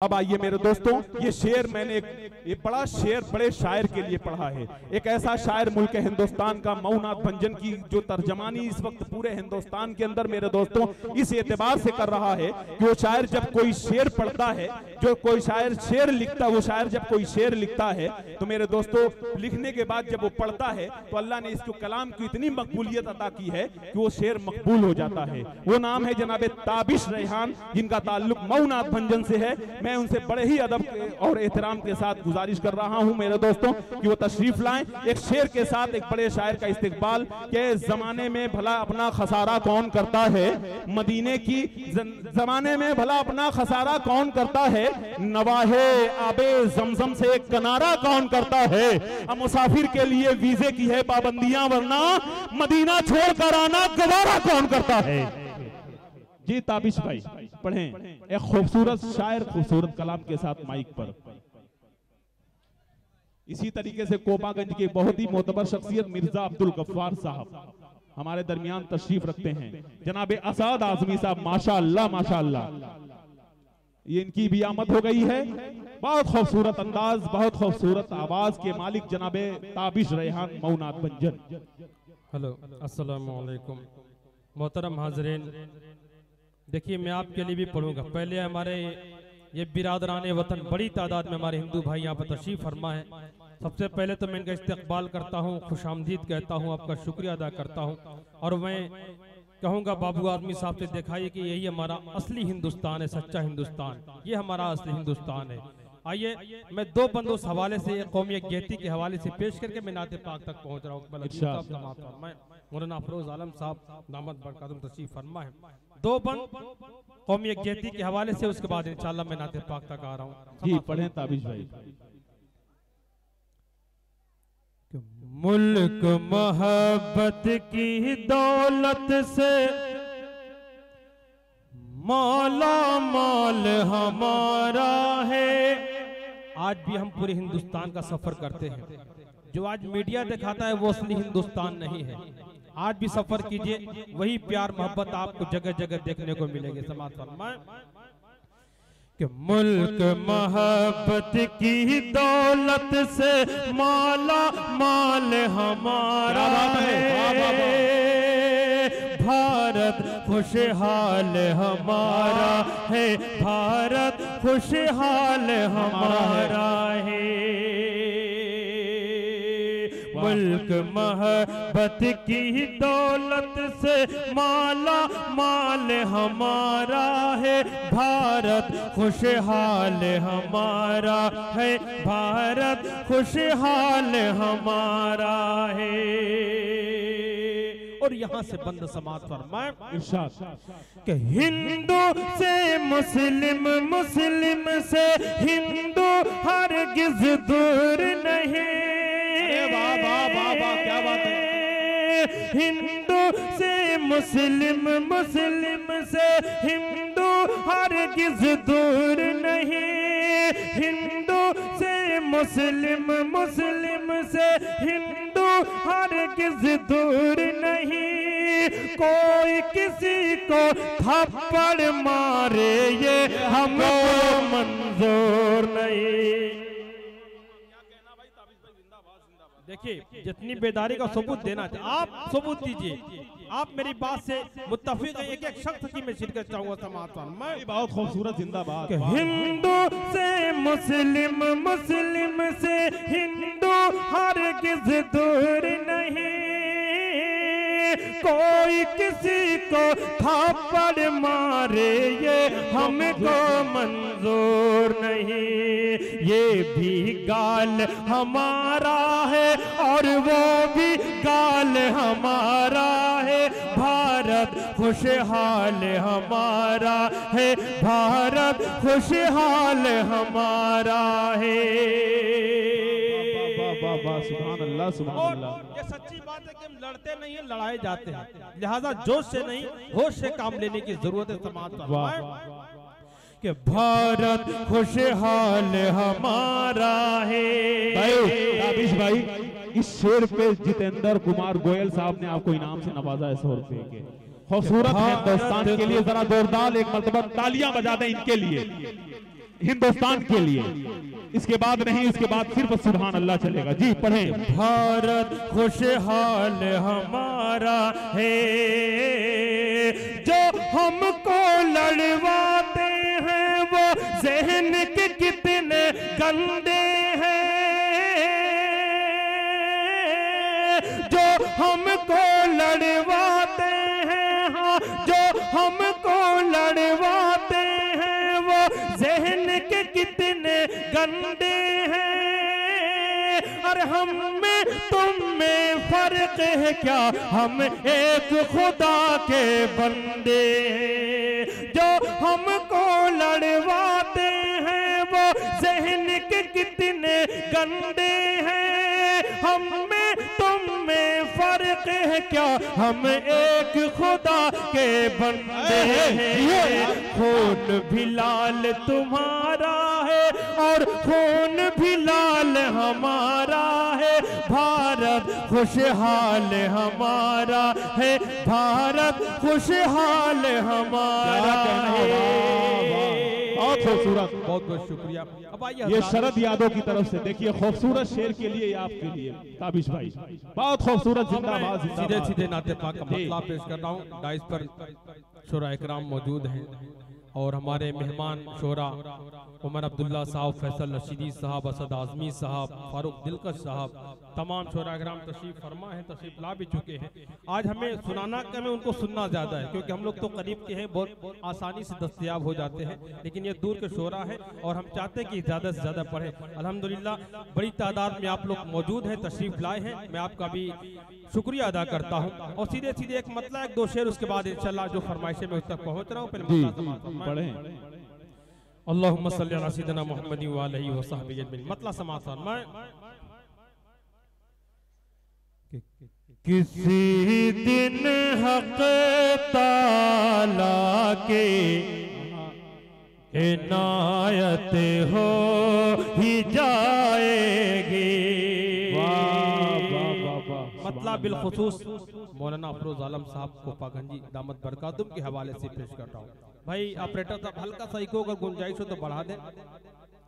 अब आइए मेरे दोस्तों, ये शेर मैंने ये बड़ा शेर बड़े शायर के लिए पढ़ा है। एक ऐसा शायर मुल्क हिंदुस्तान का मऊनाथ भंजन की जो तर्जमानी इस वक्त पूरे हिंदुस्तान के अंदर मेरे दोस्तों इस एतबार से कर रहा है कि वो शायर जब कोई शेर पढ़ता है, जो कोई शायर शेर लिखता, वो शायर जब कोई शेर लिखता है तो मेरे दोस्तों लिखने के बाद जब वो पढ़ता है तो अल्लाह ने इसको कलाम की इतनी मकबूलियत अता की है कि वो शेर मकबूल हो जाता है। वो नाम है जनाब ताबिश रेहान, जिनका ताल्लुक मऊनाथ भंजन से है। मैं उनसे बड़े ही अदब और एहतराम के साथ गुजारिश कर रहा हूं मेरे दोस्तों कि वो तशरीफ लाएं एक शेर के साथ, एक बड़े शायर का इस्तिकबाल। के जमाने में भला अपना खसारा कौन करता है, मदीने की जमाने में भला अपना खसारा कौन करता है, नवाहे आबे जमजम से एक किनारा कौन करता है, अब मुसाफिर के लिए वीजे की है पाबंदियां वरना मदीना छोड़कर आना गवारा कौन करता है। जी ताबिश भाई पढ़ें एक खूबसूरत शायर खूबसूरत कलाम के साथ माइक पर। इसी तरीके से कोपागंज की बहुत ही मोतबर शख्सियत मिर्जा अब्दुल गफ्फार साहब हमारे दरमियान तशरीफ रखते हैं। जनाब असाद आजमी साहब माशाअल्लाह माशाअल्लाह, ये इनकी भी आमद हो गई है। बहुत खूबसूरत अंदाज, बहुत खूबसूरत आवाज के मालिक जनाब ताबिश रेहान मऊनाथ भंजन। हेलो अस्सलाम वालेकुम मोहतरम हाजरीन, देखिए मैं आपके लिए भी पढ़ूंगा। पहले हमारे ये बिरादरान वतन बड़ी तादाद में हमारे हिंदू भाई यहाँ पर तशरीफ फरमा है। सबसे पहले तो मैं इनका इस्तकबाल करता हूँ, खुशामदीद कहता हूँ, आपका शुक्रिया अदा करता हूँ। और मैं कहूँगा बाबू आदमी साहब से दिखाइए कि यही हमारा असली हिंदुस्तान है, सच्चा हिंदुस्तान, ये हमारा असली हिंदुस्तान है। आइए मैं दो बंदों उस हवाले से कौमी यकजहती के हवाले से पेश करके मैं नाते पाक तक पहुँच रहा हूँ। मौलाना अफरोज आलम साहब दामद बरकातुहू तशरीफ फरमा है। दो बंद कौमी यकजहती के हवाले से, उसके बाद इंशाअल्लाह मैं नाते पाक तक आ रहा हूँ। जी पढ़ें ताबिश भाई। मुल्क मोहब्बत की दौलत से माला माल हमारा है। आज भी हम पूरे हिंदुस्तान का सफर करते हैं। जो आज मीडिया दिखाता है वो असली हिंदुस्तान नहीं है। आज भी सफर कीजिए, वही प्यार मोहब्बत आपको जगह जगह देखने को मिलेगी। समाज फरमाएं कि मुल्क मोहब्बत की दौलत से माला माल हमारा है। भारत खुशहाल हमारा है, भारत खुशहाल हमारा है। मुल्क मोहब्बत की दौलत से माला माल हमारा है, भारत खुशहाल हमारा है, भारत खुशहाल हमारा है। और यहाँ से बंद समाज फरमाए इरशाद कि हिंदू से मुस्लिम, मुस्लिम से हिंदू हरगिज दूर नहीं। वाह वाह वाह वाह, क्या बात है। हिंदू से मुस्लिम, मुस्लिम से हिंदू हरगिज दूर नहीं। हिंदू से मुस्लिम, मुस्लिम से हिंदू हरगिज दूर नहीं। कोई किसी को थप्पड़ मारे ये हमको मंजूर नहीं। देखिए जितनी बेदारी का सबूत देना चाहिए आप सबूत दीजिए। आप मेरी बात से मुत्तफिक हैं। एक एक शख्स की मैं शिरकत चाहूंगा समाज पर। मैं बहुत खूबसूरत जिंदाबाद। हिंदू से मुस्लिम, मुस्लिम से हिंदू हरगिज दूर नहीं। कोई किसी को थप्पड़ मारे ये हमको मंजूर नहीं। ये भी गाल हमारा है और वो भी गाल हमारा है। भारत खुशहाल हमारा है, भारत खुशहाल हमारा है। सुभान अल्लाह सुभान अल्लाह। ये सच्ची बात है कि हम लड़ते नहीं है, लड़ाए जाते हैं। लिहाजा जोश से नहीं होश से काम लेने की जरूरत है समाज पर। कि भारत खुशहाल हमारा है। ताबिश भाई इस शेर पे जितेंद्र कुमार गोयल साहब ने आपको इनाम से नवाजा है 100 रुपए के। खूबसूरत हिंदुस्तान के लिए जरा जोरदार एक मर्तबा तालियां बजा दें इनके लिए। हिंदुस्तान के लिए। इसके बाद नहीं, इसके बाद सिर्फ सुभान अल्लाह चलेगा। जी पढ़ें। भारत खुशहाल हमारा है, जो हमको लड़वाते हैं वो जहन के कितने गंदे हैं, जो हमको लड़वाते हैं, हाँ जो हमको लड़वाते हैं वो जहन के कितने गंदे हैं। और हम में तुम में फर्क है क्या, हम एक खुदा के बंदे हैं। जो हमको लड़वाते हैं वो जहन के कितने गंदे हैं, हम में तुम में फर्क है क्या, हम एक खुदा के बंदे हैं। खून भी लाल तुम्हारा है और खून भी लाल हमारा है, भारत खुशहाल हमारा है, भारत खुशहाल हमारा है। बहुत खूबसूरत, बहुत बहुत शुक्रिया। अब आइए ये शरद यादव की तरफ से देखिए खूबसूरत शेर के लिए आपके लिए ताबिश भाई, बहुत खूबसूरत। जिंदाबाद सीधे जिंदाबाद। सीधे नाते पाक का मतला पेश कर रहा हूँ। डाइस पर शोरा इकराम मौजूद हैं और हमारे मेहमान शोरा उमर अब्दुल्ला साहब, फैसल रशीदी साहब, असद आजमी साहब, फारूक दिलकश साहब, तमाम शोरा इकराम तशरीफ फरमा है, तशरीफ ला भी चुके हैं। आज हमें सुनाना कम है, उनको सुनना ज़्यादा है, क्योंकि हम लोग तो करीब के हैं, बहुत आसानी से दस्तयाब हो जाते हैं, लेकिन ये दूर के शोरा है और हम चाहते हैं कि ज़्यादा से ज़्यादा पढ़ें। अल्हम्दुलिल्लाह बड़ी तादाद में आप लोग मौजूद हैं, तशरीफ लाए हैं, मैं आपका भी शुक्रिया अदा करता हूँ। और सीधे सीधे एक मतला एक दो शेर, उसके बाद इंशाल्लाह जो फरमाइशें मैं उस तक पहुँच रहा हूँ। पढ़ें। अल्लाहुम्मा सल्ली अला सय्यिदिना मुहम्मदिन व आलिहि व सहबिहि अजमईन। मतला समाअत फरमाएं। किसी दिन हक ताला के इनायत हो ही जाएगी। मतलब बिलखुसूस मौलाना अफरोज आलम साहब को पागंजी दामत बरकातुम के हवाले से पेश कर रहा हूँ। भाई ऑपरेटर साहब हल्का सा इको अगर गुंजाइश हो तो बढ़ा दें।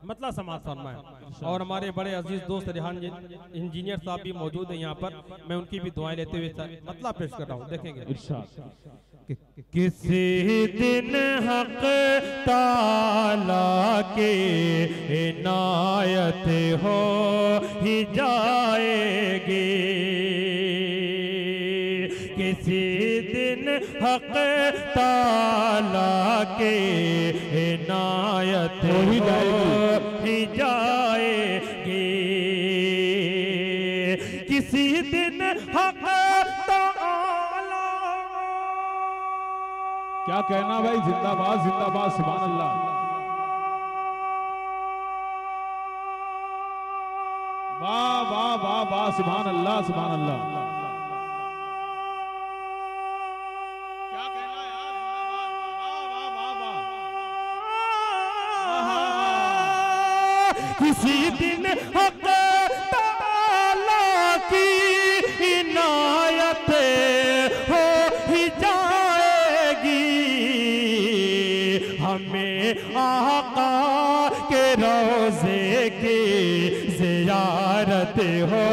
मतलब समाज फरमाएं। और हमारे बड़े अजीज दोस्त रेहान इंजीनियर साहब भी मौजूद हैं यहाँ पर, मैं उनकी भी दुआएं लेते हुए मतलब पेश कर रहा हूँ। देखेंगे। किसी दिन हक ताला के इनायत हो ही जाएगी, किसी दिन हक ताला के इनायत हो ही जाएगी, किसी दिन हक ताला। क्या कहना भाई, जिंदाबाद जिंदाबाद, सुभान अल्लाह। वाह वाह वाह वाह, सुभान अल्लाह सुभान अल्लाह। किसी दिन हक ताला की इनायत हो ही जाएगी, हमें आका के रोज़े की ज़ियारत हो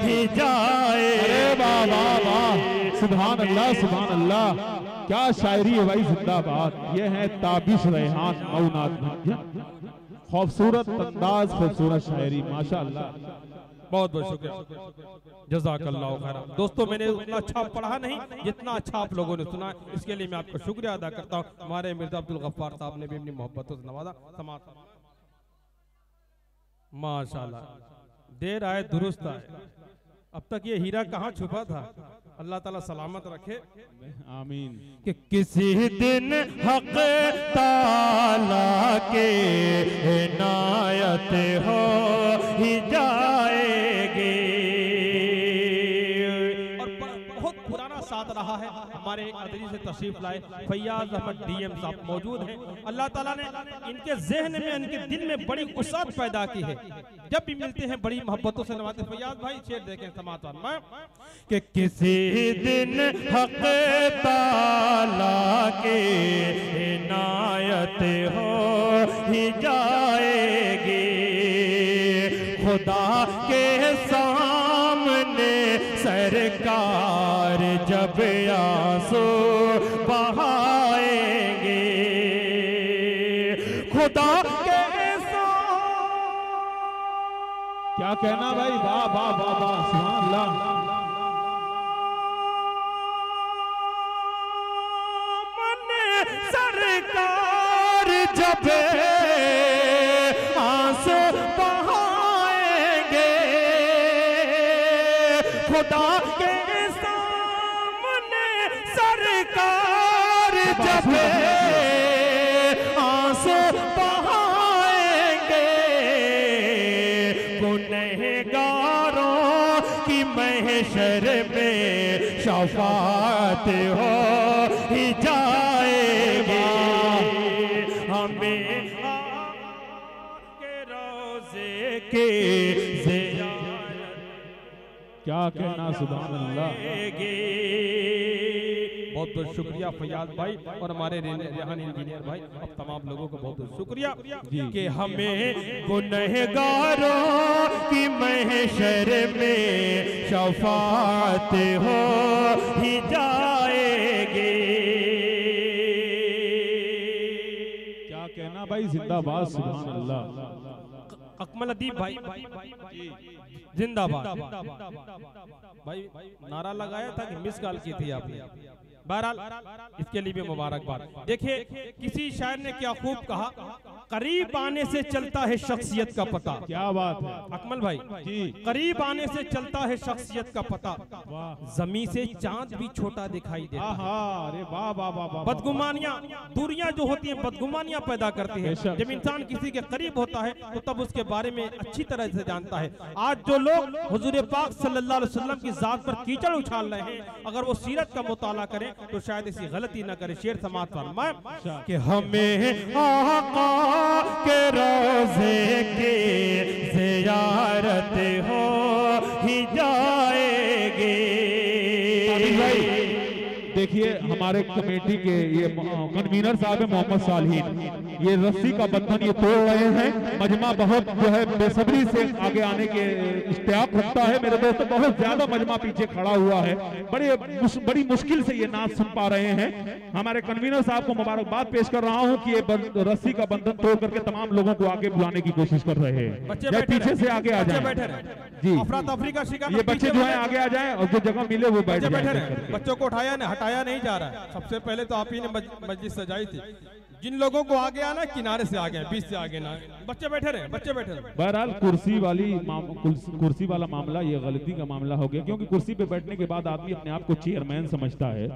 ही जाएगी। वाह वाह वाह, सुभान अल्लाह सुभान अल्लाह। क्या शायरी है भाई, जिंदाबाद। ये है ताबिश रेहान मौनाथ भंजन, खूबसूरत अंदाज, खूबसूरत शायरी, माशाअल्लाह। बहुत बहुत शुक्रिया, जज़ाकल्लाहु खैरन। दोस्तों मैंने उतना अच्छा पढ़ा नहीं जितना अच्छा आप लोगों ने सुना, इसके लिए मैं आपका शुक्रिया अदा करता हूँ। हमारे मिर्जा अब्दुल गफ्फार साहब ने भी अपनी मोहब्बतों से नवाजा। समाज माशाअल्लाह, देर आए दुरुस्त आए। अब तक ये हीरा कहाँ छुपा था, अल्लाह ताला सलामत रखे, आमीन। कि किसी दिन हक ताला के इनायत हो ही जाएगी। और बहुत पुराना साथ रहा रहा है। हमारे अदरी से तशरीफ लाए फैयाज अहमद डीएम साहब मौजूद हैं। अल्लाह ताला ने इनके ज़हन में, इनके दिल में बड़ी वुसअत पैदा की है। जब भी मिलते हैं बड़ी मोहब्बतों से नवाजते। फैयाज भाई शेर देखें समाचार में कि किसी दिन हक ताला के इनायत हो ही जाएगी, खुदा के सामने सरकार जब आंसू बहाएंगे, खुदा के क्या कहना भाई, वाह वाह वाह वाह, सुभान अल्लाह। सरकार जब आंसू बहाएंगे, खुदा के सामने सरकार जब आंसू बहाएंगे, गुनहगारों की महशर में शफाअत हो ही जाएगी। हमें के रोज़े के ज़ियारत क्या कहना, सुभान अल्लाह। बहुत बहुत शुक्रिया फैयाज भाई और हमारे रेहान इंजीनियर भाई, अब तमाम लोगों को बहुत बहुत शुक्रिया कि हमें गुनहगारों की महशर में शफाअत हो ही जाएगी। क्या कहना भाई, जिंदाबाद, सुभान अल्लाह। अकमल अदीब भाई जिंदाबाद भाई, नारा लगाया था कि मिस कॉल की थी आपने, बहरहाल इसके लिए भी मुबारकबाद। देखिए किसी शायर ने क्या खूब कहा, करीब आने से चलता है शख्सियत का पता। क्या बात है अकमल भाई जी, करीब आने से चलता है शख्सियत का पता, जमी से चांद भी छोटा दिखाई देता है। अरे वाह वाह वाह। बदगुमानियां, दूरियां जो होती हैं बदगुमानियां पैदा करती हैं। जब इंसान किसी के करीब होता है तो तब उसके बारे में अच्छी तरह से जानता है। आज जो लोग हुजूर पाक सल्लल्लाहु अलैहि वसल्लम की जात पर कीचड़ उछाल रहे हैं, अगर वो सीरत का मुताला करें तो शायद ऐसी गलती न करे। शेर समाज फरमाए कि हमें आका के रोज़े की ज़ियारत हो ही जाएगी। देखिए हमारे कमेटी के ये कन्वीनर साहब है मोहम्मद सालहीन, ये रस्सी का बंधन ये तोड़ रहे हैं। मजमा बहुत जो है बेसब्री से आगे आने के इश्तियाक रखता है। मेरे दोस्तों बहुत ज्यादा मजमा पीछे खड़ा हुआ है, बड़ी मुश्किल से ये नाच सुन पा रहे हैं। हमारे कन्वीनर साहब को मुबारकबाद पेश कर रहा हूँ कि ये रस्सी का बंधन तोड़ करके तमाम लोगों को आगे बुलाने की कोशिश कर रहे हैं। पीछे से आगे आ जाए जी, अफरा तफरी का शिकार, ये बच्चे जो है आगे आ जाए और जो जगह मिले वो बैठ जाए। बच्चों को उठाया नहीं, हटाया नहीं जा रहा है। सबसे पहले तो आप ही ने मस्जिद सजाई थी। जिन लोगों को आगे आना किनारे से आगे, बीच से आगे ना, बच्चे बैठे रहे, बच्चे बैठे रहे। बहरहाल कुर्सी वाला मामला ये गलती का मामला हो गया, क्योंकि कुर्सी पे बैठने के बाद आदमी अपने आप को चेयरमैन समझता है।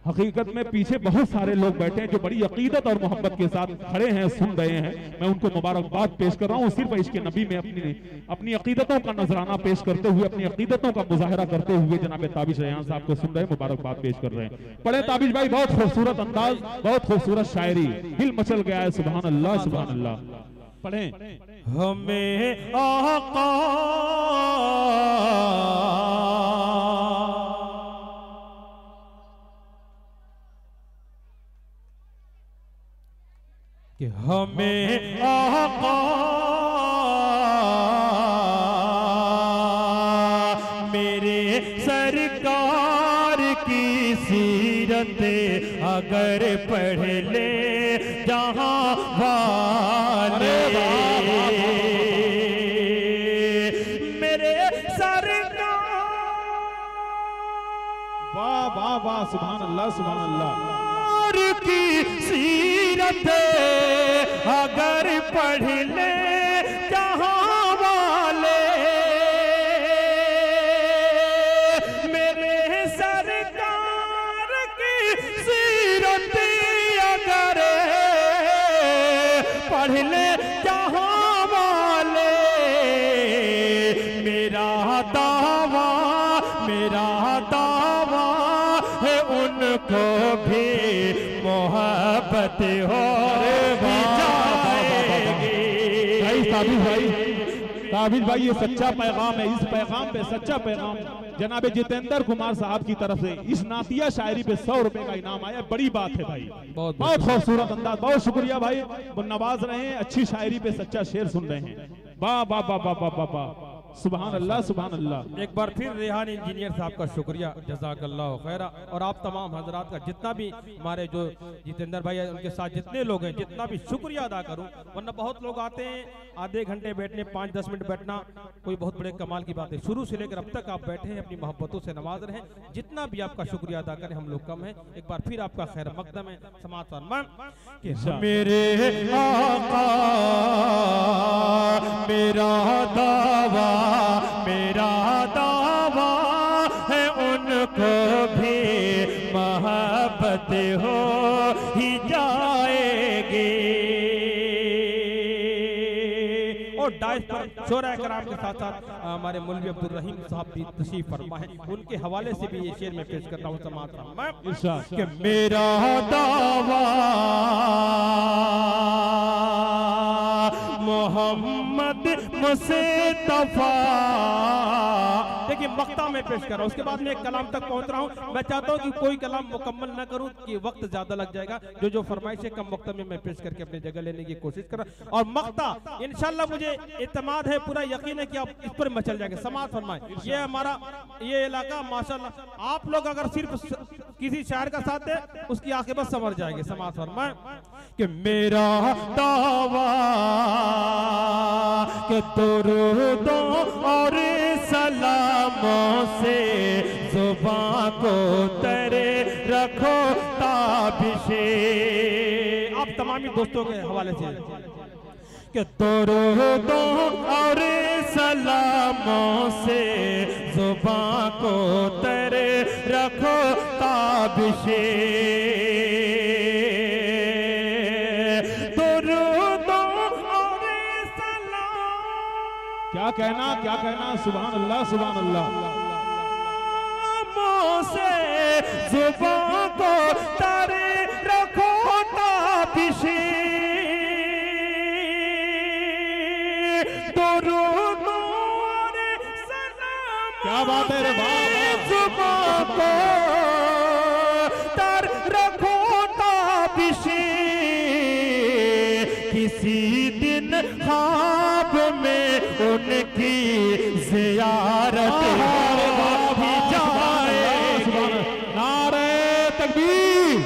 हकीकत में पीछे बहुत सारे लोग बैठे हैं जो बड़ी अकीदत और मोहब्बत के साथ खड़े हैं, सुन रहे हैं। मैं उनको मुबारकबाद पेश कर रहा हूँ। सिर्फ इश्क़ नबी में अपनी अकीदतों का नजराना पेश करते हुए, अपनी अकीदतों का मुजाहरा करते हुए जनाब ताबिश रैयान साहब को सुन रहे हैं, मुबारकबाद पेश कर रहे हैं। पढ़े ताबिश भाई, बहुत खूबसूरत अंदाज, बहुत खूबसूरत शायरी, दिल मचल गया है। सुभान अल्लाह, सुभान अल्लाह। पढ़े हमें आका कि हमें आका मेरे सरकार की सीरत अगर पढ़ ले जहां वाले, मेरे सरकार, वाह वाह वाह, सुभान अल्लाह, सुभान अल्लाह की सीरत अगर पढ़ ले जहां वाले, मेरे सरकार की सीरत अगर पढ़ ले जहां वाले, मेरा दावा है मोहब्बत हो ताबिज भाई ये सच्चा पैगाम है। इस पैगाम पे सच्चा पैगाम जनाब जितेंद्र कुमार साहब की तरफ से इस नातिया शायरी पे 100 रुपए का इनाम आया। बड़ी बात है भाई, बहुत खूबसूरत अंदाज, बहुत शुक्रिया भाई। वो नवाज रहे हैं, अच्छी शायरी पे सच्चा शेर सुन रहे हैं। वाह वाह वाह वाह वाह वाह वाह, सुभान अल्लाह सुभान अल्लाह। एक बार फिर रेहान इंजीनियर साहब का शुक्रिया, जज़ाकल्लाहु खैरा। और आप तमाम हजरात का जितना भी हमारे जो जितेंद्र भाई है उनके साथ जितने लोग हैं, जितना भी शुक्रिया अदा करूं। वरना बहुत लोग आते हैं आधे घंटे बैठने, 5-10 मिनट बैठना कोई बहुत बड़े कमाल की बात है। शुरू से लेकर अब तक आप बैठे हैं, अपनी मोहब्बतों से नवाज रहे हैं। जितना भी आपका शुक्रिया अदा करें हम लोग कम है। एक बार फिर आपका खैर मकदम है। समाअत फरमान कि मेरे आका मेरा दावा, मेरा दावा है उनको भी मोहब्बत हो ही जाएगी। और डाइस पर शोरा कराम के साथ साथ हमारे मौलवी अब्दुल रहीम साहब भी तशरीफ फरमा है। उनके हवाले से भी ये शेर में पेश करता हूँ। समाअत फरमाएं कि मेरा दावा मोहम्मद मुस्तफा। देखिए मक्ता में पेश कर रहा हूँ, उसके बाद में एक कलाम तक पहुंच रहा हूँ। मैं चाहता हूँ कि कोई कलाम मुकम्मल ना करूँ कि वक्त ज्यादा लग जाएगा। जो फरमाइश है कम वक्त में मैं पेश करके अपनी जगह लेने की कोशिश कर रहा हूँ। और मक्ता इंशाल्लाह मुझे इत्मीनान है, पूरा यकीन है कि आप इस पर मचल जाएंगे। समाअत फरमाएं। ये हमारा ये इलाका माशाल्लाह, आप लोग अगर सिर्फ किसी शायर का साथ दे उसकी आखिरत समझ जाएंगे। समाअत फरमाएं कि मेरा दावा कि दुरूदों और सलामों से जुबान को तेरे रखो ताबिशे। आप तमामी दोस्तों के हवाले से कि दुरूदों और सलामों से जुबान को तेरे रखो ताबिशे। क्या कहना, क्या कहना, सुभान अल्लाह सुभान अल्लाह। से जुबान को तारे रखो ताबिशे। क्या बात है रे बाबा। जुबान को तार रखो ताबिशे। किसी दिन ख्वाब में उनकी ज़ियारत भी जाए। नारे तकबीर।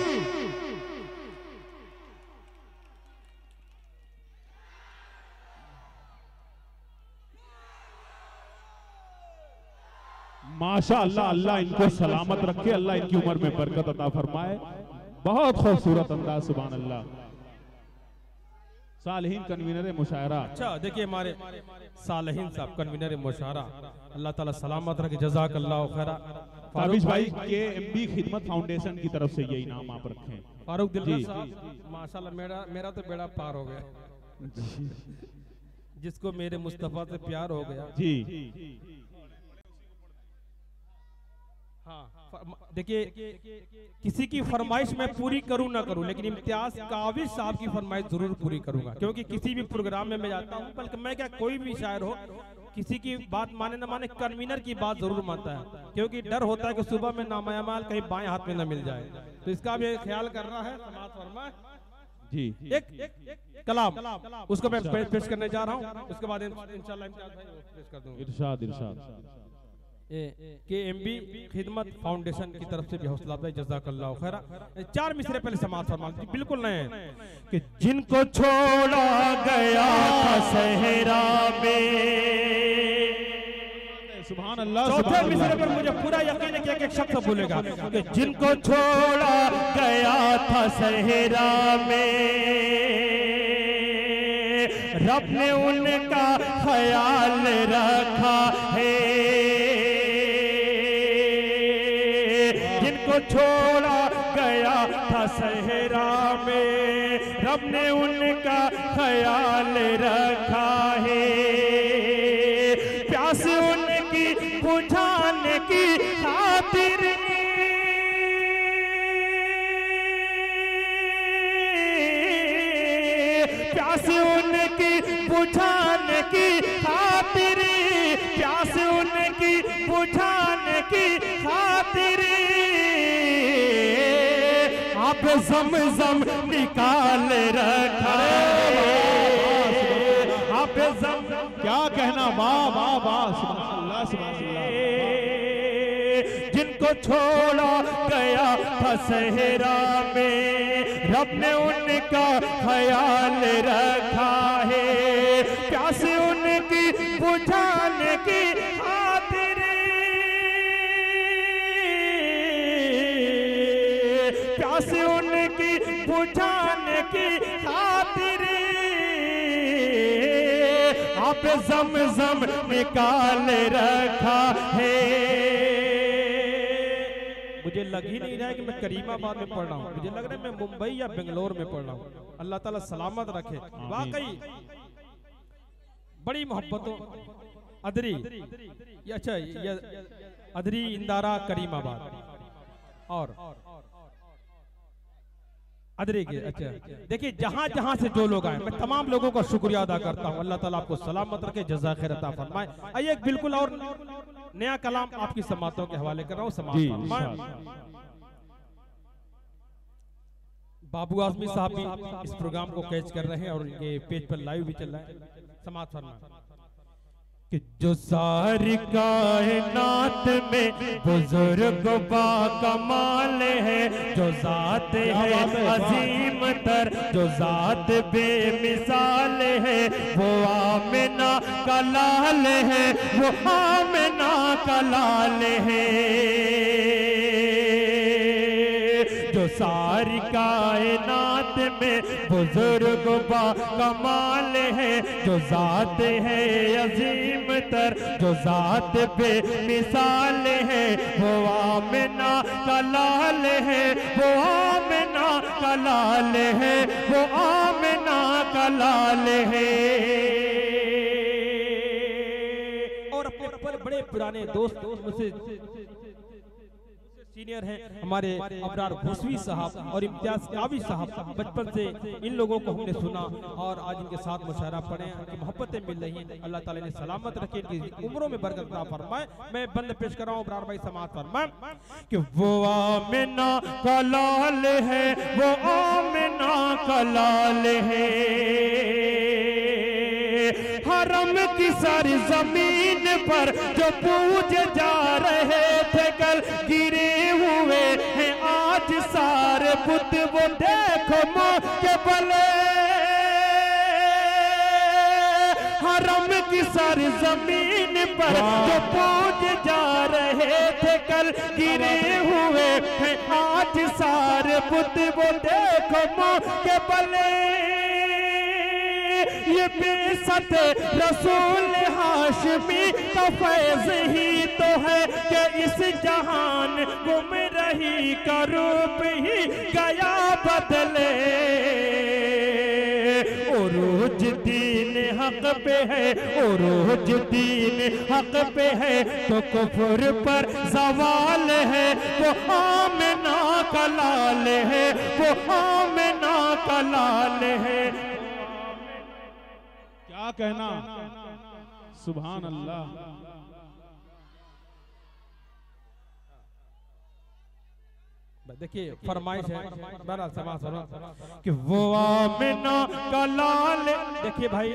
माशा अल्लाह, अल्लाह इनको सलामत रखे, अल्लाह इनकी उम्र में बरकत अता फरमाए। बहुत खूबसूरत अंदाज, सुभान अल्लाह। सालहीन कन्वीनर मुशायरा। अच्छा देखिए हमारे सालहीन साहब कन्वीनर मुशायरा, अल्लाह ताला सलामत रखे, जज़ाकल्लाहु खैरा। फारूक भाई के एमबी खिदमत फाउंडेशन की तरफ से ये इनाम आप रखें। फारूक दिलबर साहब माशाल्लाह, मेरा तो बेड़ा पार हो गया। जिसको मेरे मुस्तफा से प्यार हो गया जी। हाँ देखिए किसी की फरमाइश मैं पूरी करूं ना करूं, लेकिन इम्तियाज काविश साहब की फरमाइश जरूर पूरी करूंगा। क्योंकि किसी भी प्रोग्राम में मैं जाता हूं, बल्कि मैं क्या कोई भी शायर हो, किसी की बात माने ना माने कन्वीनर की बात जरूर मानता है। क्योंकि डर होता है कि सुबह में नामायामाल कहीं बाएं हाथ में ना मिल जाए, तो इसका भी ख्याल करना है। समाअत फरमाएं जी। एक कलाम उसको मैं पेश करने जा रहा हूँ, उसके बाद इंशाल्लाह इम्तियाज भाई पेश कर दूंगा। इरशाद इरशाद। KMB खिदमत फाउंडेशन की तरफ से भी हौसला अफजाई, जज़ाकल्लाहु खैरा। 4 मिसरे पहले समाअत फरमा बिल्कुल नए कि जिनको छोड़ा गया था सहरा में। सुभान अल्लाह। चौथे मिसरे पर मुझे पूरा यकीन है कि एक एक शब्द बोलेगा कि जिनको छोड़ा गया था सहरा में, रब ने उनका ख्याल रखा है। छोड़ा गया था सहरा में, रब ने उनका ख्याल रखा है। प्यास उनकी बुझाने की खातिर बुझाने की खातिर, प्यास उनकी बुझाने की खातिर आप ज़मज़म निकाल रखा है। आप क्या कहना, वाह वाह वाह, सुभान अल्लाह सुभान अल्लाह। जिनको छोड़ा गया था सहरा में, रब ने उनका ख्याल रखा है। प्यास उनकी बुझाने की खातिर, प्यास उनकी बुझाने की खातिर आप ज़मज़म निकाल रखा है। मुझे लग ही नहीं रहा है कि मैं करीमाबाद में पढ़ रहा हूँ, मुझे लग रहा है मैं मुंबई या बेंगलोर में पढ़ रहा हूँ। अल्लाह ताला सलामत रखे। वाकई बड़ी मोहब्बतों अदरी, ये अच्छा ये अदरी इंदारा करीमाबाद और अदरी के। अच्छा देखिए, जहां जहां से जो लोग आए, मैं तमाम लोगों का शुक्रिया अदा करता हूं। अल्लाह ताला आपको सलामत रखे, जज़ा खैर अता फरमाए। आइए एक बिल्कुल और नया कलाम आपकी समातों के हवाले कर रहा हूं। समात फरमाए। बाबू आजमी साहब भी इस प्रोग्राम को कैच कर रहे हैं और ये पेज पर लाइव भी चल रहा है। समात फरमाए कि जो सारी कायनात में बुजुर्ग बा कमाल है, जो जात है अजीम तर, जो जात बेमिसाल है, वो आमिना का लाल है, वो आमिना का लाल है। जो सारी कायनात में बुजुर्ग बा कमाल है, जो जात है अजीम तर, जो जात बेमिसाल है, वो आमिना का लाल है, वो आमिना का लाल है, वो आमिना का लाल है। और अपने बड़े पुराने दोस्त मुझसे सीनियर हैं हमारे अबरार भूसवी साहब और इम्तियाज कावी साहब, बचपन से इन लोगों को हमने सुना और आज इनके साथ मुशायरा पढ़े कि मोहब्बतें मिल रही हैं। अल्लाह ताला ने सलामत रखे, इनकी उम्रों में बरकत अता फरमाए। मैं बंद पेश कर रहा हूँ अबरार भाई समात फरमाए कि वो आमिना का लाल है, वो आमिना का लाल है। हरम की सारी जमीन पर जो पूजे जा रहे थे, कल गिरे हुए हैं आज सारे बुत, वो देखो मुँह के बले। हरम की सारी जमीन पर जो पूजे जा रहे थे, कल गिरे हुए हैं आज सारे बुत, वो देखो मुँह के बले। ये बेसत रसूल हाशमी का फैज़ ही तो है कि इस जहान गुम रही का रूप ही गया बदले। उरूज दीन हक पे है, उरूज दीन हक पे है, तो कुफ्र पर सवाल है, वो आमिना का लाल है, वो आमिना का लाल है। क्या कहना, सुभान अल्लाह। देखिए फरमाइश है बहरहाल समाज कि वो आमिना का लाल। देखिए भाई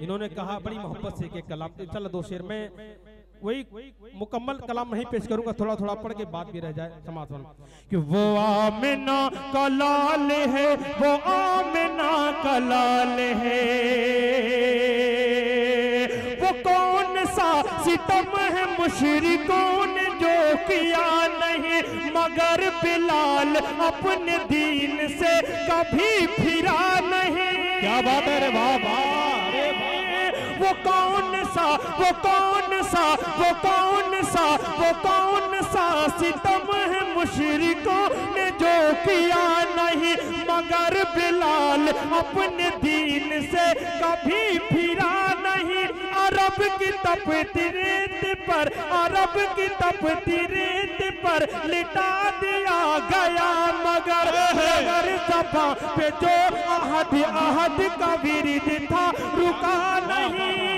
इन्होंने कहा बड़ी मोहब्बत से कि कलाम, चलो दो शेर में वही मुकम्मल कलाम नहीं पेश करूंगा, थोड़ा थोड़ा पढ़ के बात भी रह जाए। समाज कि वो आमिना का लाल है, वो आमिना का लाल है। वो कौन सा सितम है मुशरिकों ने जो किया नहीं, मगर बिलाल अपने दीन से कभी फिरा नहीं। क्या बात है रे, वाह वाह, अरे वाह। वो कौन सा, वो कौन सा, वो कौन सा, वो कौन सा सितम है मुशरिकों ने जो किया नहीं, मगर बिलाल अपने दीन से कभी फिरा नहीं। अरब की तपती रेत पर, अरब की तपती रेत पर लिटा दिया गया मगर सफा पे जो अहद अहद का विरिद था रुका नहीं।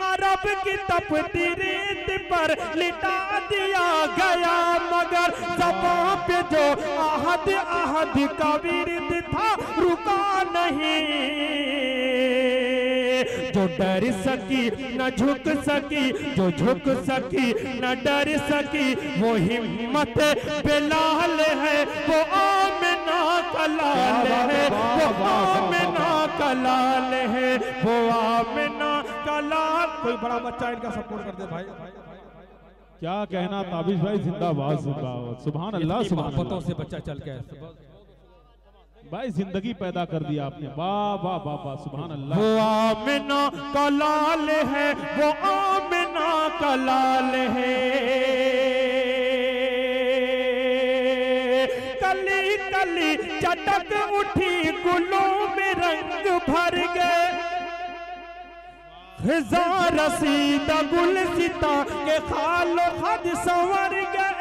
अरब की तपती रेत पर लिटा दिया गया मगर सफा पे जो अहद अहद का विरिद था रुका नहीं। जो डर सकी न झुक सकी, जो झुक सकी न डर सकी, वो हिम्मत बिलाल है, वो आमिना का लाल है, वो आमिना का लाल है, वो आमिना का लाल। कोई बड़ा बच्चा इनका सपोर्ट कर दे भाई। क्या कहना ताबिश भाई, जिंदाबाद जिंदाबाद, सुभान अल्लाह सुभान अल्लाह। से बच्चा चल के भाई जिंदगी पैदा कर दिया आपने, वाह वाह वाह वाह, सुभान अल्लाह। वो आमिना का लाल है, वो आमिना का लाल है। कली कली चटक उठी, गुलों में रंग भर गए, हजार रसीदा गुलसिता के खालो खद संवर गए।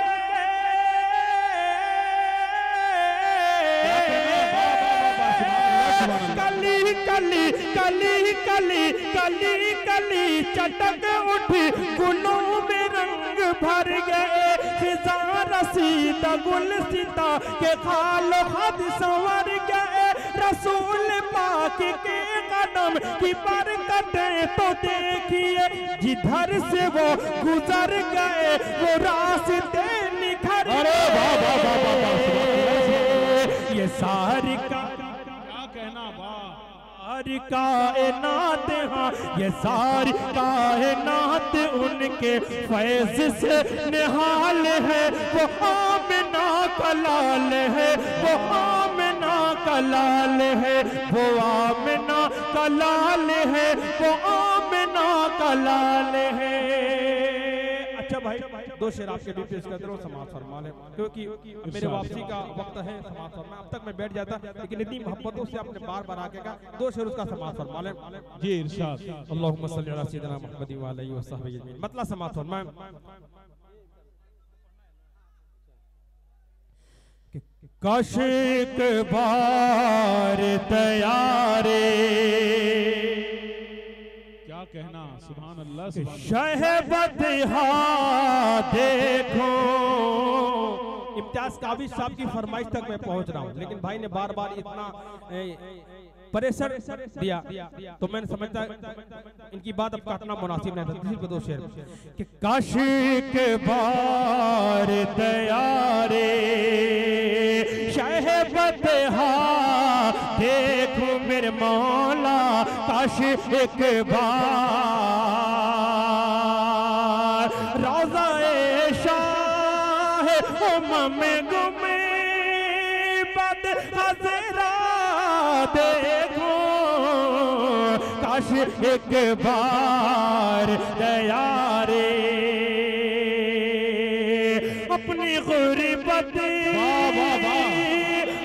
कली कली कली कली कली कली चटक उठी, गुलों में रंग भर गए, खिज़ां रसीदा गुलसिता के खालो खद संवर गए। रसूल पाक के कदम की बरकतें तो देखिए, जिधर से वो गुजर गए वो रास्ते निखर गए। ये सारी सारी कायनात, हाँ ये सारी कायनात उनके फैज़ से निहाल है। वो आमिना का लाल है, वो आमिना का लाल है, वो आमिना का लाल है, वो आमिना का लाल है। अच्छा भाई, दो शेर आपके बीच पेश कर दो, समाप्त फरमा ले, क्योंकि मेरे वापसी का वक्त है, समाप्त फरमा। अब तक मैं बैठ जाता, लेकिन इतनी मोहब्बतों से आपने बार बार आके कहा, दो शेर उसका समाप्त फरमा ले। जी इरशाद। अल्लाहुम्मा सल्ली अला सय्यिदिना मुहम्मद व आलिहि व सहबिहि अजमईन। मतलब समाप्त फरमा काश एक बार तैयारे, क्या कहना, सुभान अल्लाह सुभान अल्लाह। शहबत देखो। इम्तियाज काबिज साहब की फरमाइश तक मैं पहुंच रहा हूं, लेकिन भाई ने बार बार इतना प्रेशर दिया तो मैंने समझता इनकी बात अब काटना मुनासिब नहीं था। सिर्फ दो शेर कि काश के बार तैयारे, शहबत देखो मेरे मौला, काश एक बार रोज़ा-ए शाह उम्म गुमे बद हज़रा देखो, काश एक बार तैयारे, अपनी गुर्बत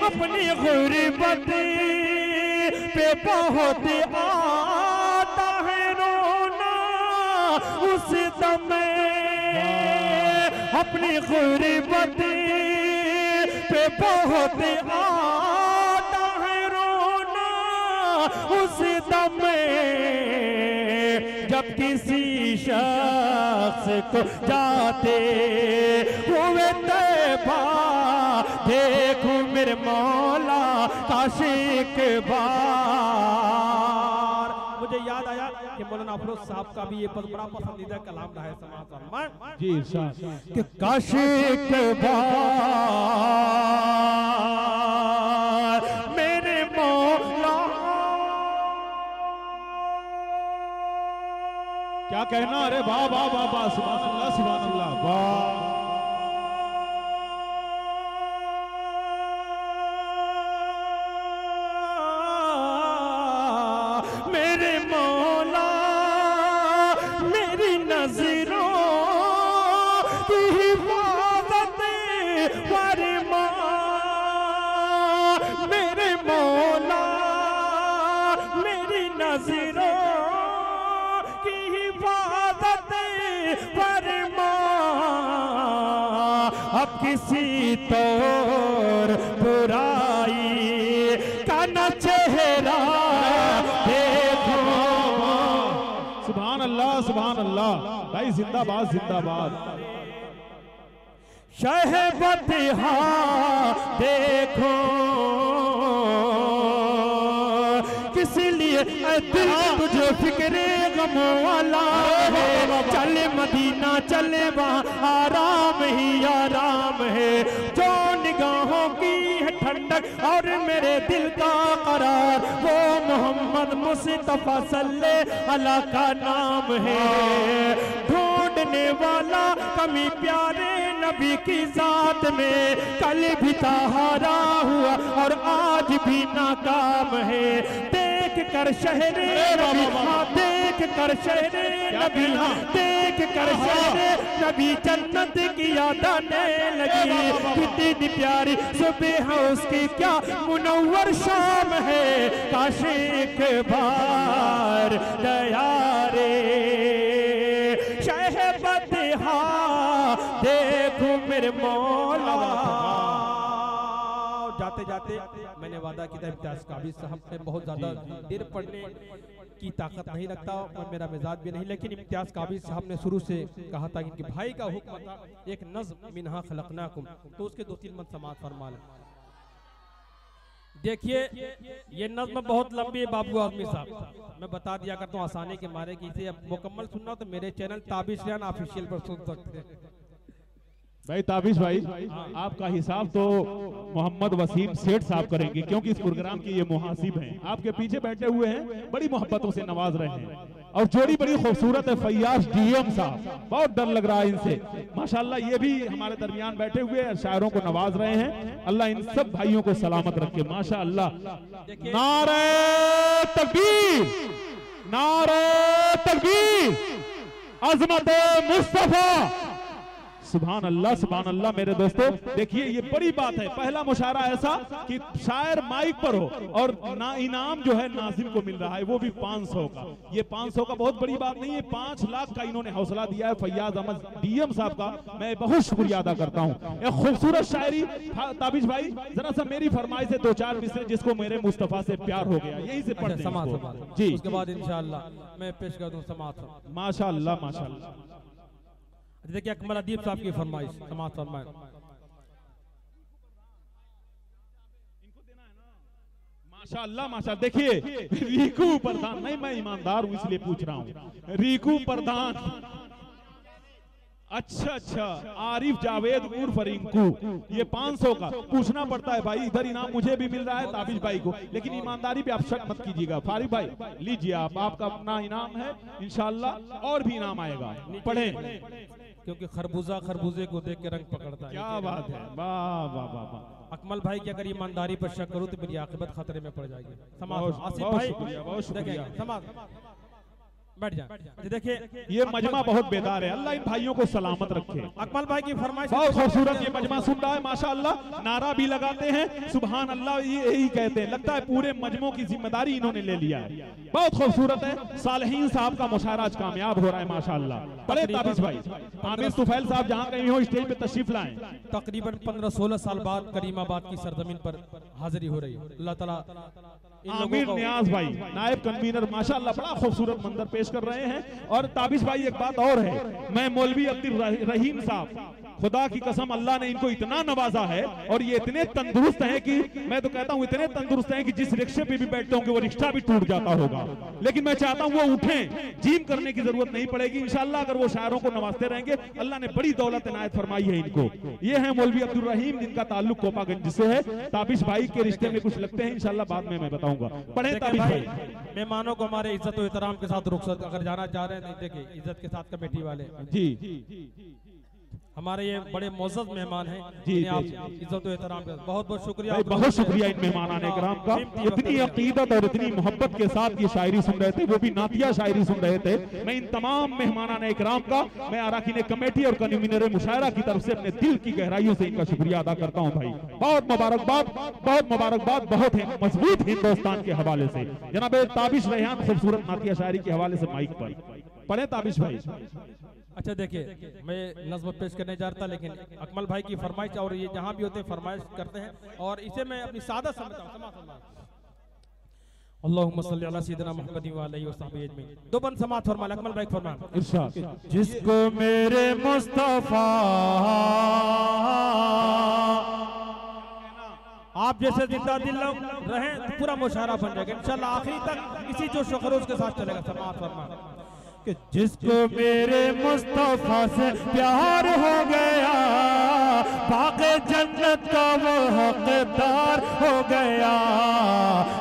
अपनी गुर्बत पे बहुत आता है रोना उस दम, अपनी गुर्बत पे बहुत आता है रोना उस दम, जब किसी शख्स को जाते हुए तैबा देखूं मेरे मौला, काश एक बार। मुझे याद आया कि मौलाना अफरोज साहब का भी ये बड़ा पसंदीदा कलाम रहा है समाज फरमान जी इरशाद। कि काश एक बार मेरे मौला। क्या कहना, अरे वाह वाह वाह वाह, सुभान अल्लाह सुभान अल्लाह, वाह। मेरे मौला मेरी नजरों की हिफाजत फरमा, मेरे मौला मेरी नजरों किसी तौर बुराई का न चेहरा देखो। सुभान अल्लाह, सुभान अल्लाह भाई, जिंदाबाद जिंदाबाद। शहबतिहा देखो किस लिए दिल तुझे फिक्रे गम वाला है। चले मदीना चले वहाँ आराम ही आराम है। जो निगाहों की है ठंडक और मेरे दिल का करार, वो मोहम्मद मुस्तफा सल्लल्लाहु अलैहि का नाम है। ढूंढने वाला कमी प्यारे नबी की जात में कल भी सहारा हुआ और आज भी नाकाम है। देख कर शहरे नबी, हाँ देख कर शहरे नबी, हाँ देख कर शहरे नबी जन्नत की याद आने लगी। कितनी प्यारी सुबह है उसकी, क्या मुनव्वर शाम है। काश एक बार दया रे शहबतिहा देखो मेरे मौला। जाते जाते मैंने वादा किया इम्तियाज काबिज साहब से बहुत ज्यादा देर पढ़ने की ताकत नहीं रखता और मेरा मिजाज भी नहीं, लेकिन इम्तियाज काबिज साहब ने शुरू से कहा था कि इनके भाई का हुक्म था एक नज़्म मिन्हा खलकनाकुम, तो उसके 2-3 मंद समाअत फरमा लें। देखिए ये नज़्म बहुत लंबी है बाबू आज़मी साहब, मैं बता दिया करता हूँ आसानी के मारे कि इसे अब मुकम्मल सुनना तो मेरे चैनल ताबिश रियान ऑफिशियल पर सुन सकते हैं। भाई ताबिश भाई, आपका हिसाब तो मोहम्मद वसीम सेठ साहब करेंगे, क्योंकि इस प्रोग्राम के ये मुहासिब हैं, आपके पीछे बैठे हुए हैं, बड़ी मोहब्बतों से नवाज रहे हैं। और जोड़ी बड़ी खूबसूरत है, फैयाज डीएम साहब, बहुत डर लग रहा है इनसे। माशाल्लाह ये भी हमारे दरमियान बैठे हुए शायरों को नवाज रहे हैं। अल्लाह इन सब भाइयों को सलामत रखे माशाल्लाह। नारे तकबीर, नारे तकबीर, अज़मत मुस्तफा, सुभान अल्लाह सुभान अल्लाह। मेरे दोस्तों देखिए ये बड़ी बात है, पहला मुशायरा ऐसा कि शायर माइक पर हो और ना इनाम जो है नाज़िम को मिल रहा है, वो भी 500 का। ये 500 का बहुत बड़ी बात नहीं है, 5 लाख का इन्होंने हौसला दिया है फैयाज अहमद डीएम साहब का, मैं बहुत शुक्रिया अदा करता हूँ। एक खूबसूरत शायरी ताबिश भाई, जरा सा मेरी फरमाइश से 2-4 मिसरे जिसको मेरे मुस्तफा से प्यार हो गया, यही से पढ़ते हैं जी। उसके बाद इंशाअल्लाह मैं पेश कर दूं समाअत। माशाअल्लाह माशाअल्लाह। देखिए अकमल अदीब साहब की फरमाइश समाअत फरमाएं। माशाअल्लाह माशाअल्लाह। देखिए रीकू प्रधान, नहीं मैं ईमानदार हूं इसलिए पूछ रहा हूं, रीकू प्रधान, अच्छा अच्छा, आरिफ जावेद उर्फ रिंकू, ये 500 का पूछना पड़ता है भाई। इधर इनाम मुझे भी मिल रहा है ताबिश भाई को, लेकिन ईमानदारी पे आप शक मत कीजिएगा। फारिक भाई लीजिए आप, आपका अपना इनाम है, इंशाल्लाह और भी इनाम आएगा। पढ़ें, क्योंकि खरबूजा खरबूजे को देख के रंग पकड़ता है। क्या बात है, वाह वाह वाह वाह। अकमल भाई की अगर ईमानदारी पर शक करूं तो मेरी आखिरत खतरे में पड़ जाएगी। आसिफ बहुत भाई शुक्रिया, बहुत शुक्रिया। बैठ जाए। देखिए ये मजमा बहुत बेदार है, अल्लाह इन भाइयों को सलामत रखे। अकमल भाई की फरमाइश बहुत खूबसूरत ये मजमा सुन रहा है माशाअल्लाह, नारा भी लगाते हैं सुभान अल्लाह, ये यही कहते हैं। लगता है पूरे मजमों की जिम्मेदारी इन्होंने ले लिया है, बहुत खूबसूरत है। सालहीन साहब का मुशायरा आज कामयाब हो रहा है माशाअल्लाह। बड़े ताबिश भाई, आमिर तुफैल साहब जहाँ कहीं हो स्टेज पे तशरीफ लाएं। तकरीबन 15-16 साल बाद करीमाबाद की सरजमीन पर हाजिरी हो रही है। अल्लाह ताला आमिर नियाज भाई नायब कन्वीनर माशाअल्लाह बड़ा खूबसूरत मंजर पेश कर रहे हैं। और ताबिश भाई एक बात और है, मैं मौलवी अब्दुल रहीम साहब, खुदा की कसम अल्लाह ने इनको इतना नवाजा है और ये इतने तंदुरुस्त हैं कि मैं तो कहता हूँ इतने तंदुरुस्त हैं कि जिस रिक्शे पे भी बैठते होंगे वो रिक्शा भी टूट जाता होगा, लेकिन मैं चाहता हूँ वो उठें, जिम करने की जरूरत नहीं पड़ेगी इंशाअल्लाह। अगर वो शायरों को नवाजते रहेंगे, अल्लाह ने बड़ी दौलत इनायत फरमाई है इनको। ये है मौलवी अब्दुल रहीम, जिनका ताल्लुक कोपागंज से है। ताबिश भाई के रिश्ते में कुछ लगते हैं इंशाअल्लाह, बाद में मैं बताऊंगा। पढ़े ताबिश भाई। मेहमानों को हमारे इज्जत और एहतराम के साथ रुखसत अगर जाना चाह रहे हैं, देखिए इज्जत के साथ कमेटी वाले जी हमारे ये बड़े मोअज़्ज़ज़ मेहमान हैं जी, आप इज्जत और एहतराम के बहुत बहुत शुक्रिया। बहुत शुक्रिया इन मेहमानाने किराम का, इतनी अकीदत और इतनी मोहब्बत के साथ ये शायरी सुन रहे थे, वो भी नातिया शायरी सुन रहे थे। मैं इन तमाम मेहमानाने किराम का, मैं अराकीन कमेटी और कन्वीनर मुशायरा की तरफ से अपने दिल की गहराइयों से इनका शुक्रिया अदा करता हूँ भाई। बहुत मुबारकबाद, बहुत मुबारकबाद, बहुत मजबूत हिंदुस्तान के हवाले से। जनाब ताबिश रेहान खूबसूरत नातिया शायरी के हवाले से माइक पर। पढ़े ताबिश भाई। अच्छा देखिए, मैं नज़्म पेश करने जा रहा था, लेकिन अकमल भाई की फरमाइश, और ये जहाँ भी होते हैं फरमाइश करते हैं, और इसे मैं अपनी सादा समझता हूँ। अल्लाहुम्मा सल्ली अला सय्यिदिना मुहम्मद व अलैहि वसहबिहि अजमईन। दो बंद समात फरमा, अकमल भाई फरमा, इरशाद। जिसको मेरे मुस्तफा आप जैसे जिंदा दिल लोग रहें तो पूरा मुशायरा बन जाएगा इंशाल्लाह, आखिरी तक इसी जो शखरोज के साथ चलेगा। समात फरमा कि जिसको मेरे मुस्तफा से प्यार हो गया, बाक़े जन्नत का वो हकदार हो गया।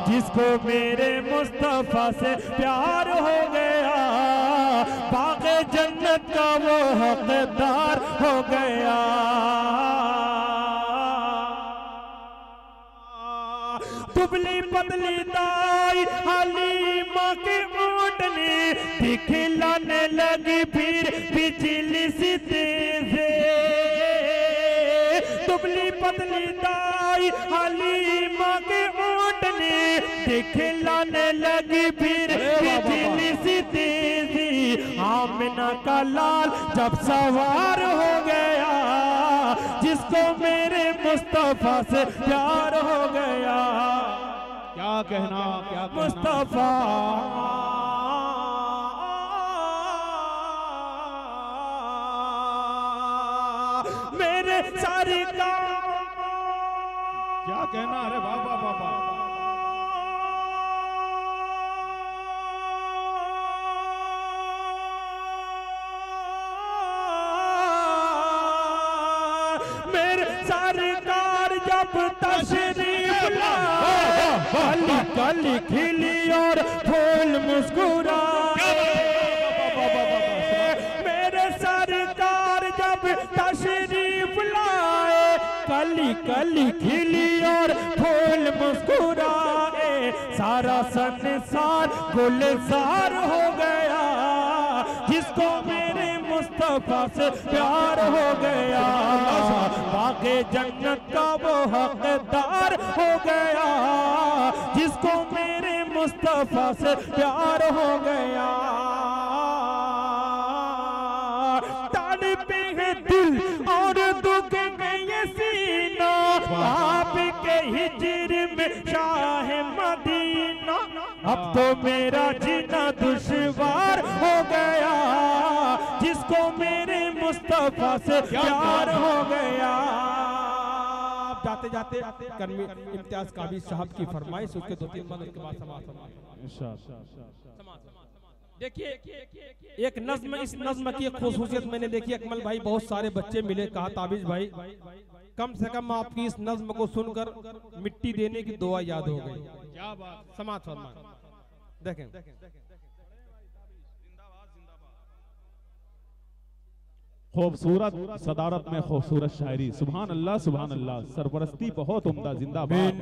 जिसको मेरे मुस्तफा से प्यार हो गया, बाक़े जन्नत का वो हकदार हो गया। दुबली पतली दाई हलीमा के ऊँटनी दिखलाने लगी फिर बिजली सी तेज। दुबली पतली दाई हलीमा के ऊँटनी दिखलाने लगी फिर बिजली सी तेज। आमिना का लाल जब सवार हो गया, जिसको मेरे मुस्तफा से प्यार हो गया। क्या कहना, क्या कहना। मुस्तफा मेरे सारी का क्या कहना। अरे बाबा बाबा, तशरीफ लाए, कली कली खिली और फूल मुस्कुराए। मेरे सरकार जब तशरीफ लाए, कली कली खिली और फूल मुस्कुराए। सारा संसार गुलजार हो गया, जिसको मेरे मुस्तफा से प्यार हो गया। बाक़े जन्नत का वो हकदार हो गया, जिसको मेरे मुस्तफा से प्यार हो गया। तड़पे है दिल और दुख में ये सीना, आपके हिज्र में शाह मदीना। अब तो मेरा जीना दुश्वार हो गया, जिसको मेरे मुस्तफा से प्यार हो गया। जाते जाते कर्मी इम्तियाज काबी साहब की फरमाइश, उसके 2-3 बंद उसके बाद समाप्त। देखिए एक नज्म, इस नज्म की एक खुसूसियत मैंने देखी अकमल भाई, बहुत सारे बच्चे मिले, कहा ताबिज भाई कम से कम आपकी इस नज्म को सुनकर मिट्टी देने की दुआ याद हो गई। क्या बात। समात फरमाएं। देखें खूबसूरत सदारत में खूबसूरत शायरी, सुभान अल्लाह सुभान अल्लाह। सरपरस्ती बहुत उम्दा, जिंदाबाद।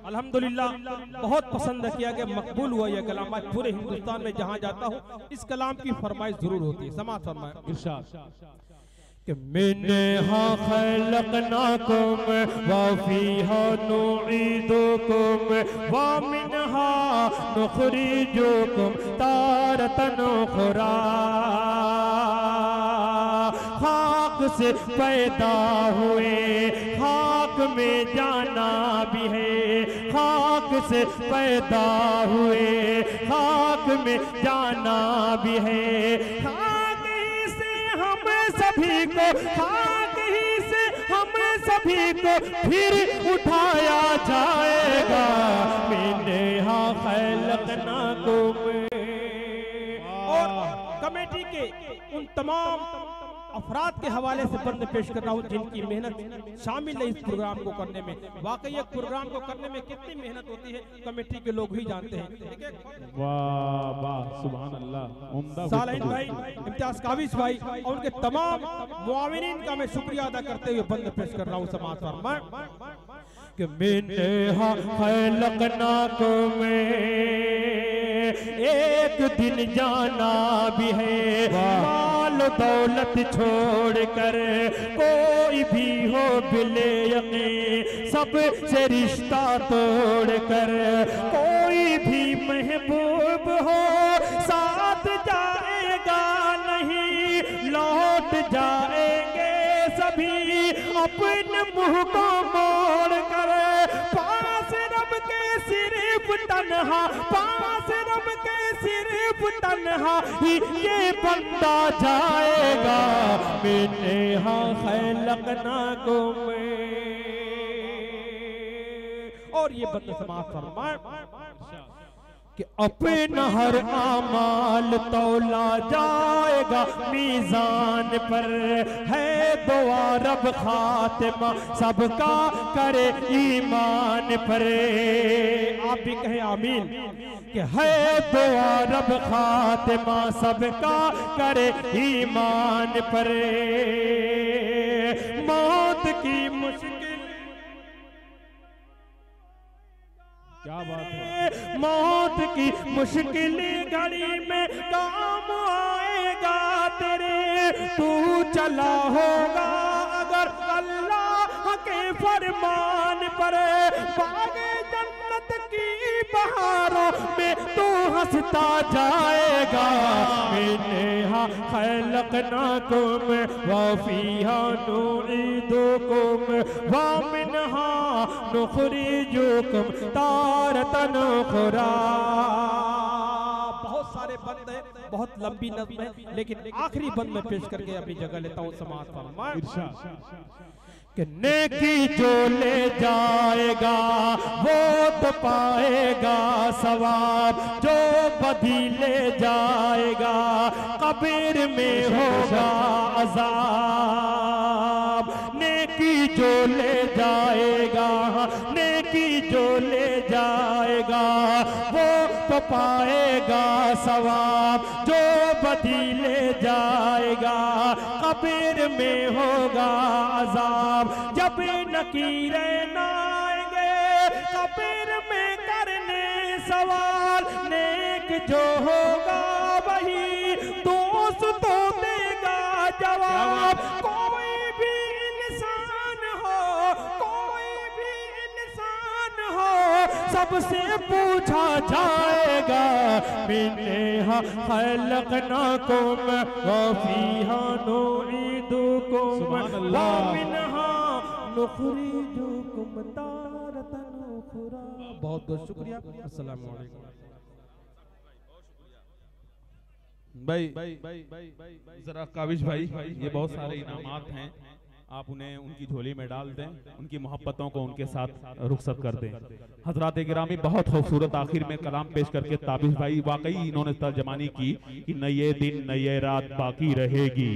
अल्हम्दुलिल्लाह बहुत पसंद किया गया, मकबूल हुआ यह कलाम। आज पूरे हिंदुस्तान में जहां जाता हूं इस कलाम की फरमाइश जरूर होती है। समात फरमाएं। इरशाद। कि मिन्हा खलकनाकुम व फीहा नुईदुकुम व मिन्हा नुखरिजुकुम तारतन उखरा। खाक से पैदा हुए, खाक में जाना भी है। खाक से पैदा हुए, खाक में जाना भी है। खाक ही से हम सभी को, खाक ही से हम सभी को फिर उठाया जाएगा। मैंने हाँ खलकनाकुम। और कमेटी के उन तमाम अफराद के हवाले से बंद पेश कर रहा हूँ जिनकी मेहनत शामिल है इस प्रोग्राम को करने में। वाकई एक प्रोग्राम को करने में कितनी मेहनत होती है कमेटी के लोग ही जानते हैं। वाह वाह सुभान अल्लाह। उम्दा सालाइन भाई, इम्तियाज काबिश भाई और उनके तमाम मुआविनीन का मैं शुक्रिया अदा करते हुए बंद पेश कर रहा हूँ समाज पर। मैं कि मैंने हाँ खलकनाकुम, एक दिन जाना भी है। माल दौलत छोड़ कर कोई भी हो बिले यकीन, सब से रिश्ता तोड़ कर कोई भी महबूब हो साथ जाएगा नहीं, लौट जाएंगे सभी अपने मुंह को मोड़ कर, पास रब के सिर्फ तन्हा, पास रब के सिर्फ तन्हा ही ये बंदा जाएगा, मैंने हाँ खलकना को मैं। और ये बंदा समाप्त फरमाए कि अपना हर आमाल तौला जाएगा मीज़ान पर, है दुआ रब खातिमा सबका करे ईमान पर। आप भी कहें आमीन कि है दुआ रब खातिमा सबका करे ईमान पर। मौत की मुश्किल, क्या बात है, मौत की मुश्किल घड़ी में काम आएगा तेरे, तू चला होगा अगर अल्लाह के फरमान पर, बागे जन्नत की बहारों में तू हंसता जाएगा, मैंने हाँ खलकनाकुम व फीहा नुईदुकुम व मिन्हा नुखरिजुकुम तारतन उखरा। बहुत सारे बंद हैं, बहुत लंबी नज़्म है, लेकिन आखिरी बंद में पेश करके अपनी जगह लेता हूँ। समाज फरमाए कि नेकी जो ले जाएगा वो तो पाएगा सवाब, जो बदी ले जाएगा कब्र में होगा अजाब। नेकी जो ले जाएगा, नेकी जो ले जाएगा वो तो पाएगा सवाब, जो बदी ले जाएगा कब्र में होगा अजाब। जब नकीरे न आएंगे कब्र में करने सवाल, नेक जो होगा वही दोस्तों देगा जवाब। कोई भी इंसान हो, कोई भी इंसान हो, सबसे पूछा जाएगा, मैंने खलकनाकुम व फीहा नुईदुकुम व मिन्हा नुखरिजुकुम तारतन उखरा। बहुत बहुत शुक्रिया। अस्सलाम वालेकुम। भाई जरा काबिश भाई, ये बहुत सारे इनामात हैं, आप उन्हें उनकी झोली में डाल दें, उनकी मोहब्बतों को उनके साथ रुखसत कर दें। हजरात गिरामी, बहुत खूबसूरत आखिर में कलाम पेश करके ताबिश भाई वाकई इन्होंने तर्जमानी की कि न ये दिन न ये रात बाकी रहेगी,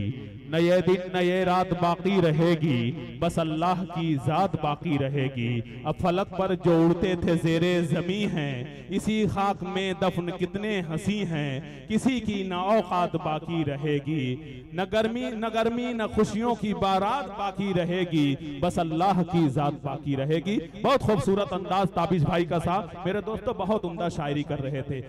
न ये दिन न ये रात बाकी रहेगी, बस अल्लाह की जात बाकी रहेगी। अब फलक पर जो उड़ते थे ज़ेरे ज़मी हैं, इसी खाक में दफन कितने हंसी हैं, किसी की न औकात बाकी रहेगी, न गर्मी न खुशियों की बारात बाकी रहेगी, बस अल्लाह की जात बाकी रहेगी। बहुत खूबसूरत अंदाज ताबिश भाई का साथ। मेरे दोस्तों बहुत उम्दा शायरी कर रहे थे।